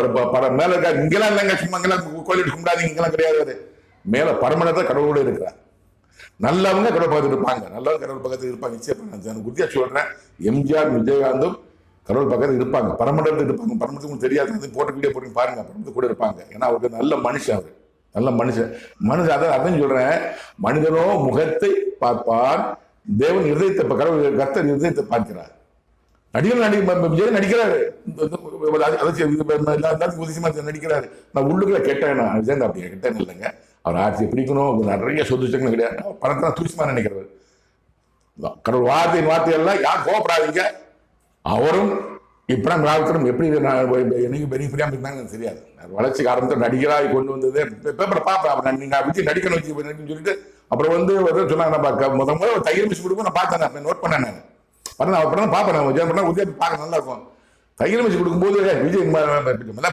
படம் மேல இருக்கா இங்கெல்லாம் இல்லைங்க, சும்மா இங்கெல்லாம் கோயில் கும்பிடாதீங்க, இங்கெல்லாம் கிடையாது. மேல பரமனத்தை கடவுளோட இருக்கிறார். நல்லவங்க கடவுள் பக்கத்தில் இருப்பாங்க, நல்லவங்க கடவுள் பக்கத்தில் இருப்பாங்க. நிச்சயம் குத்தியா சொல்றேன், எம்ஜிஆர் விஜயகாந்தும் கடவுள் பக்கத்தில் இருப்பாங்க, பரமண்டலத்தில் இருப்பாங்க. பரமத்துக்கு தெரியாது, போட்ட வீடியோ போட்டு பாருங்க, பரமத்து கூட இருப்பாங்க. ஏன்னா அவருக்கு நல்ல மனுஷன், அவரு நல்ல மனுஷன். அதான் சொல்றேன், மனிதனோ முகத்தை பார்ப்பான், தேவன் இருதயத்தை, கடவுள் கர்த்தர் இருதயத்தை பார்க்கிறார். நடிகர் விஜய் நடிக்கிறாரு, நடிக்கிறாரு. நான் உள்ளுக்குள்ள கேட்டேன், விஜயன் அப்படி கேட்டேன் இல்லைங்க. அவர் ஆட்சியை பிடிக்கணும், நிறைய சொத்துச்சங்களும் கிடையாது, பணத்தை தூசிமா நினைக்கிறவர். கடவுள் வார்த்தையெல்லாம் யார் கோபப்படாதீங்க. அவரும் இப்பதான் ராவுத்தரும் எப்படி எனக்கு பெனிஃபிட்டாக இருந்தாங்கன்னு தெரியாது. வளர்ச்சிக்கு ஆரம்பித்து நடிகராக கொண்டு வந்தது பேப்பரை பார்ப்பேன். நான் விஜய் நடிக்கணும் வச்சு சொல்லிட்டு அப்புறம் சொன்னாங்க, முதல்ல தையல் மிஷின் கொடுக்கும். நான் பார்த்தேன், நோட் பண்ணேன். நான் படம் பார்ப்பேன், நான் விஜய் படம் உதயம் பார்க்க நல்லா இருக்கும். தையல் மிஷின் கொடுக்கும்போது விஜய்